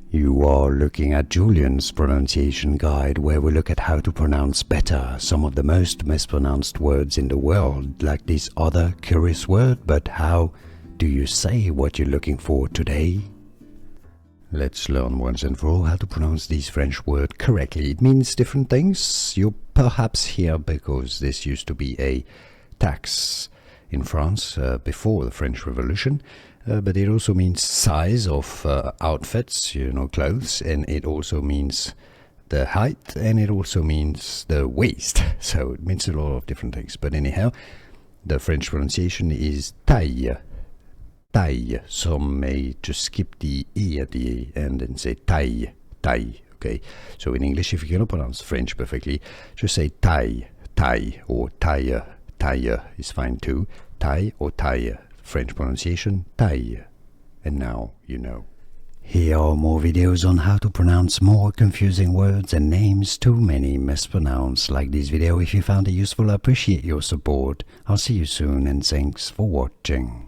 You are looking at Julian's pronunciation guide, where we look at how to pronounce better some of the most mispronounced words in the world, like this other curious word. But how do you say what you're looking for today? Let's learn once and for all how to pronounce this French word correctly. It means different things. You're perhaps here because this used to be a tax in France before the French Revolution. But it also means size of outfits, clothes, and it also means the height, and it also means the waist. So it means a lot of different things. But anyhow, the French pronunciation is taille. Taille. Some may just skip the E at the end and say taille. Taille. Okay. So in English, if you cannot pronounce French perfectly, just say taille, taille, or taille. Taille is fine too. Taille or taille. French pronunciation, taille. And now you know. Here are more videos on how to pronounce more confusing words and names too many mispronounced. Like this video if you found it useful. I appreciate your support. I'll see you soon and thanks for watching.